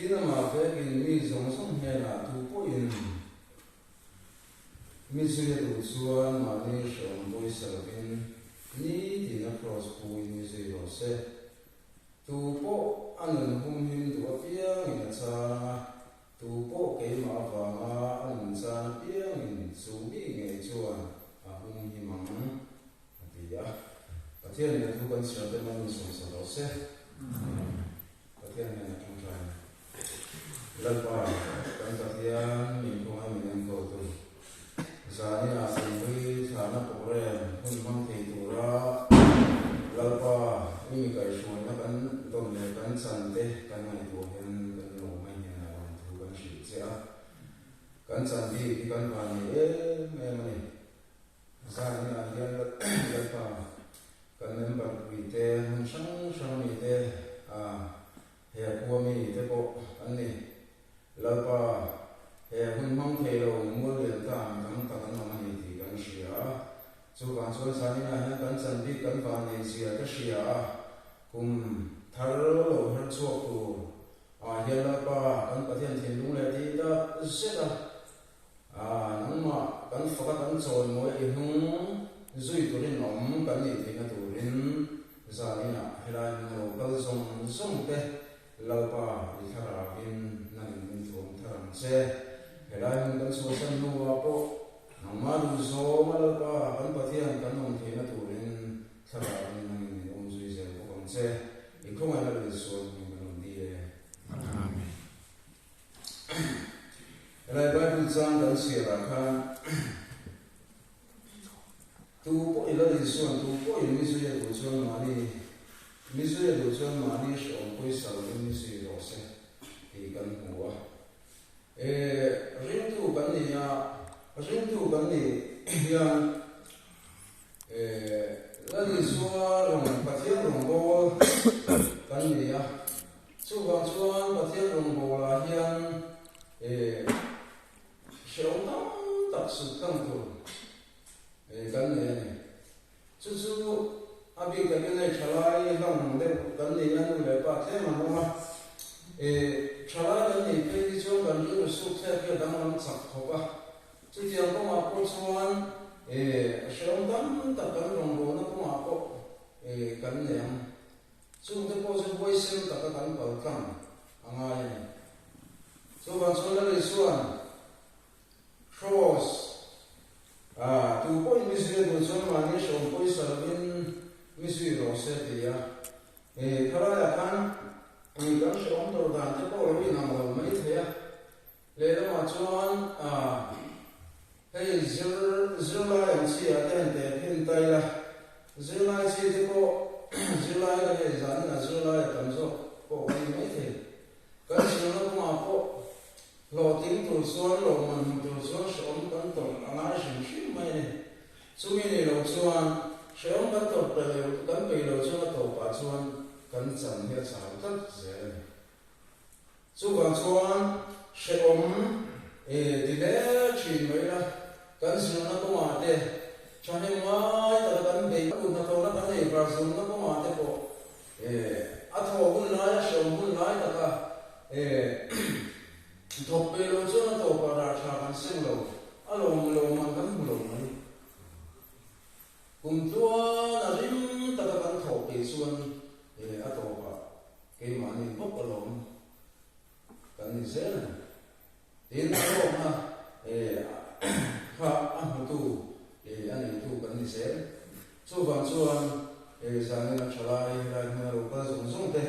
tina ma ve in mi zong song he na tu po in mi suya tu chuan ma ni shom boy salvin ni tina cross pu in mi suya ro se tu po anan hum him tu apia in cha tu po ke ma va ma an cha pia in su bi nge chuan a hum hi mang atia pathian ne tu kan sia te man som sa ro se pathian ne na tung trai lalpa kan pathian mi ko ha mi nem ko tu zani a san hui thana pore hun mang thei tu ra lalpa mi kai shoi na kan dom le kan san te kan ngai tu hen kan lo mai ne na wan tu kan shi se a kan san di kan pa ni me mani zani a hian lalpa kan member wi te hun sang mi te a he ko mi te ko an ni lalpa he hun mang thei lo mu le ta kan ta kan ma ni ti kan sia chu kan chu sa ni na kan san bi kan va ni sia ka sia kum thar lo har chu ku a he lalpa kan pathian thin lung le ti da se da a nang ma kan fa kan chon mo e hung zui tu rin om kan ni ti na tu rin za ni na helai mo kal song te lalpa i thara in nan in thom tharam se helai mo kan so san nu wa po nang ma du zo ma lalpa kan pathian kan nom the na tu rin thara in nan in om zui se ko kon se i ko ma na le so ni mon di e amen helai ba du zang kan sia ra khan tu po ila di suan tu po in mi suya tu chuan ma ni shom poi sal mi si ro se ti kan huwa rin tu kan ni ya la di suwa rong pathian rong bo kan ni ya chu bang chuan pathian rong bo la hian shom tam tak su tam tu kan ne chu abi ka ne chalai hang de kan ne nan le pa the ma ma chalai kan ne pe di chu kan lu su the ke dang lam chak kho ba chu tiang ko ma ko chuan shom dam ta kan rong bo na ko ma ko kan ne chu de ko chu voi sem ta ka kan pal kam angai chu ban chu la le suan cross tu po mi se do chuan ma ni shom poi salvin mi sui ro se ti ya thara ya khan mi kan shom to dan te po ro na mo mai the ya le lo ma chuan hei zir la yang chi ya ten te phin tai la zir la chi te po zir la ga he zan na zir la tam zo po mai the kan shi no ma po lo ting tu chuan lo man tu chuan shom kan to anga shin mai ne chu mi ne lo chuan shom kan to pe kan pe lo chuan to pa chuan kan chan he cha tak ze chu kan chuan shom di le chin mai la kan sin na ko ma te chan he mai ta kan be ku na to na kan he pra sun na ko ma te ko a tho bun la ya shom bun la ta ka thop pe lo chuan to pa ra tha kan sing lo alom man kan hu lo mai kum tua na rim ta kan thop pe chuan a to pa ke ma ni pop alom kan ni zel tin lo ha ha a tu ani tu kan ni zel chu van chuan sang na chalai ra na ro pa zong te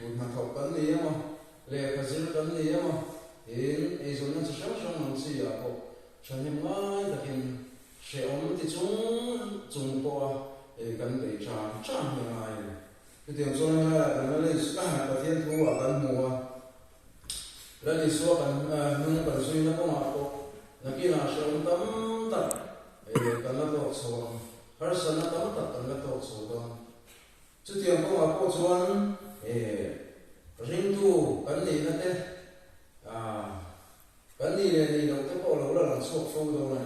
un ma thop kan ni ma le ka zil kan ni ma in zon na chang mang si ya ko chan ni mai ta kin she om ti chung po kan be cha ni mai cái điều cho nên là nó lên các hạt và thiên thu ở gần mùa là đi xuống gần nung gần suy nó có mặt có là khi nào sẽ ông tắm tập cần nó tốt số hết sân nó tắm tập cần nó tốt số đó chứ tiền có mặt có chuan riêng thu cần gì nữa thế cần gì này thì đầu tiên có lâu là làm sốt phô đâu này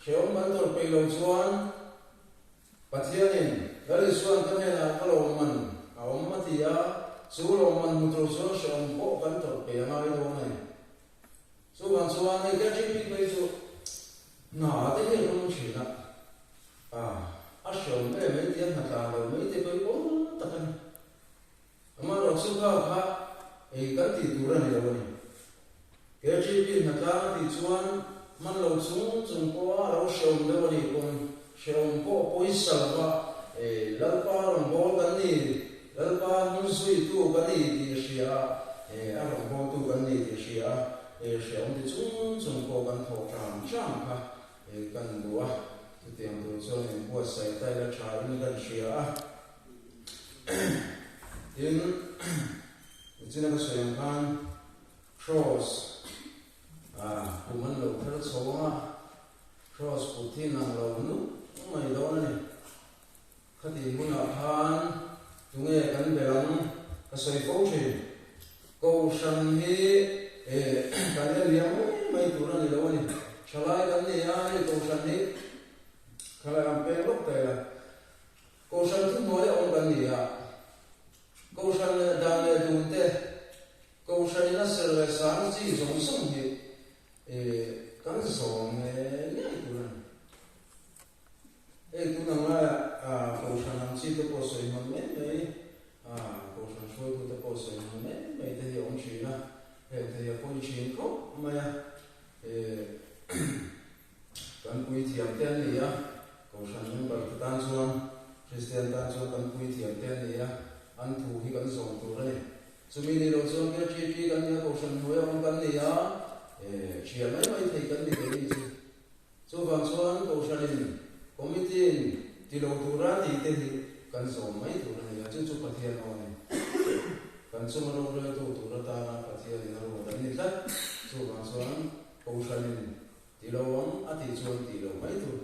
sẽ ông bắn tôi bị lâu chuan và thiên này đó là xuân cái này là cái lồng mình ông mà thì số lượng mình một số sớm bộ vẫn tập bể ngay đâu này số bằng số anh ấy cái chuyện bây giờ nó thế thì không chỉ là sớm về mấy tiếng hoặc là mấy tiếng bây bốn tập này mà rồi số khác thì cái thì tụi này đâu này cái chuyện hoặc là thì chuanมันเราสูงจงกว่าเราเชื่อมเดี๋ยวนี้คงเชื่อมก็ไปสั่งว่าแล้วป้าหลวงพ่อกันนี่แล้วป้ามุ่งสุยตู้กันนี่ที่เสียหลวงพ่อตู้กันนี่ที่เสียเชื่อมที่สูงจงกว่ากันถกถามช่างค่ะกันดูว่าที่เตรียมตัวช่วยพวกใส่ใจและชายนี่กันเสียทีนี้ที่นั่นก็เสียงกัน cross mình lục theo số mà cross Putin năng lục nút mày đó này cái gì muốn học han chúng nghe cắn bèo cái sợi phẫu trình câu sân hi cái này liang mày tụi nó này đâu này trả lại cái này ai câu sân hi cái này làm bèo lúc này là câu sân thứ mới ông cái này câu sân đang nghe tụi thế câu sân nó sẽ là sáng chỉ giống sông hi cái số này nhảy tụi nó là cầu sản làm chi tôi có sợi mà mấy cầu sản sôi tôi có sợi mà mấy thì ông chỉ là thì con chỉ có mà cần quy thiệp tên này cầu sản những bậc tan xuân Christian tan xuân cần quy thiệp tên này ăn thù khi cần sống tụi này cho mình đi đầu xuân cái chi cần nhớ cầu sản nuôi ông cần này chỉ mấy thầy cần đi cái gì số vàng số ăn cầu sản này committee thì đầu tu ra thì cần số mấy tu này chứ chụp phát hiện này cần số mà đâu ra tu ra ta phát hiện thì nó rồi đánh hết số vàng số ăn cầu sản này thì đầu ông thì số thì đầu mấy tu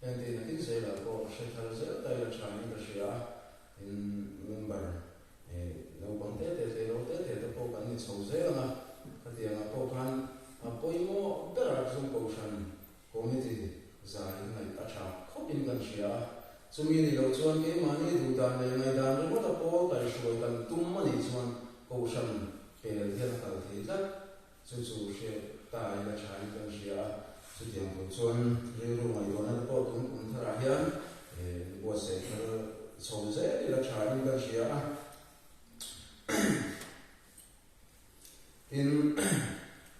nên thì nó tính sẽ là có sẽ thay sẽ tay là trái cái sẽ member lâu còn thế thì lâu thế thì tôi có cần số sẽ là cái tiền là có cần bôi mo tất cả số cầu sản committee giải này ta chào không in cần xia chúng mình đi đầu chuan cái mà đi đủ đàn này ngày đàn nó có có cái suy cần tung mà đi chuan cầu sân về thiên thần thế rất chú sẽ tài là trái cần xia chú tiền của chuan riêng rồi ngày đó nó có tung cũng thật là hiếm bộ sẽ sầu dễ là trái cần xia in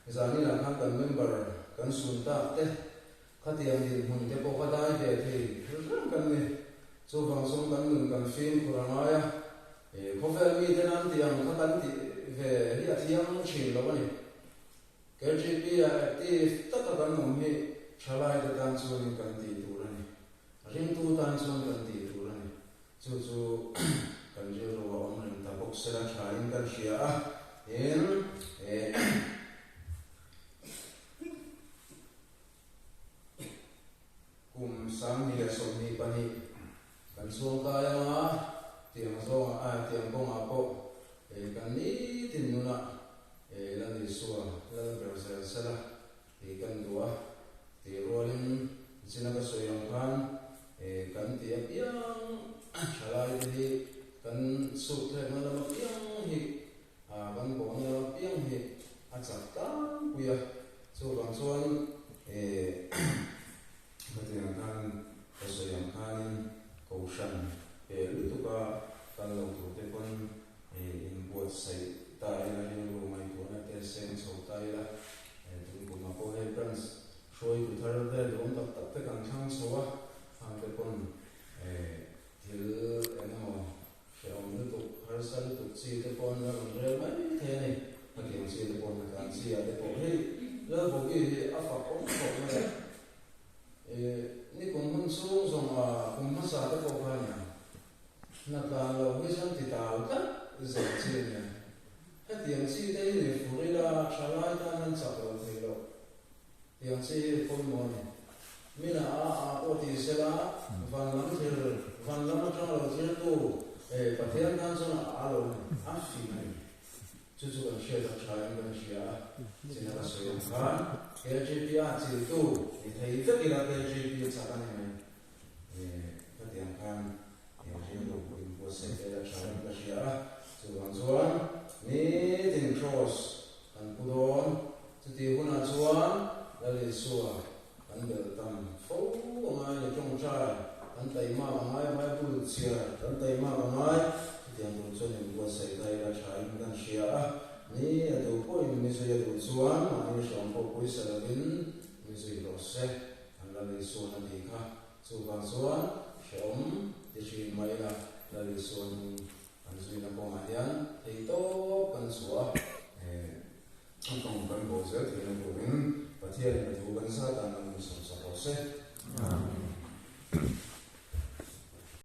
giờ này là các cần member cần xuân ta thế các tiền thì mình sẽ có cái đại về thì rất cần này số vàng số cần cần phim của nó ya có phải mi thế nào thì các cần thì về hiện thì ông chỉ là cái này cái GP thì tất cả các nông mi trả lại được tan số mình cần thì đủ rồi này riêng tu tan số cần thì đủ rồi này chú cần chưa rồi ông mình ta bốc sẽ là trả lại cần xia cùng sáng đi là sống đi bani cần xuống cái mà tiền số tiền công áp bộ cần ní tiền nữa là đi xuống là bây giờ là thì cần đua thì rồi xin cái số lượng cần tiền biếng trả lại thì cần sụt thêm mà là biếng thì cần bỏ là biếng thì chặt cán bây giờ số bằng số cái tiền kan cái số lượng kan cầu sản lúc tu ka kan lâu tu te con buat sai tai là những đồ mai tu na te sen sâu tai là tu cũng mà có hay friends rồi tu thar te luôn tập tập te kan thang số hàng te con til anh mà sẽ ông tu har san tu chi te con là rồi mấy thế này mà kiểu chi te con là kan chi te con hey là bộ cái áp phạt cũng có này ni kung mun sung song kung masa ta ko ka nya na ka lo wi san ti ta ka ze chi nya ha tiang chi dei ni fu ri la sha lai ta nan sa lo thei lo tiang chi ko mo ni mi na o ti se la van lam thir van lam cha lo thir tu pa thian kan so na lo ni a fi ni chú cần share được trái cần share chỉ là sử dụng khán KGP chỉ tu thì thấy rất là KGP sao cái này cái tiền khán thì riêng đồ của sẽ là trái cần share sử dụng số chia dan tay ma ngai tiang tu chuan in buat sai dai la tha in dan sia ni atu po in mi zui atu chuan ma ni som po pui salavin mi zui lo se an la le so na di kha chu ba chuan som ti chin mai la le so ni an zui na ko ma hian thei to kan chua ang tong kan bo se thi na ko in pathian na tu kan sa ta na mi som sa lo se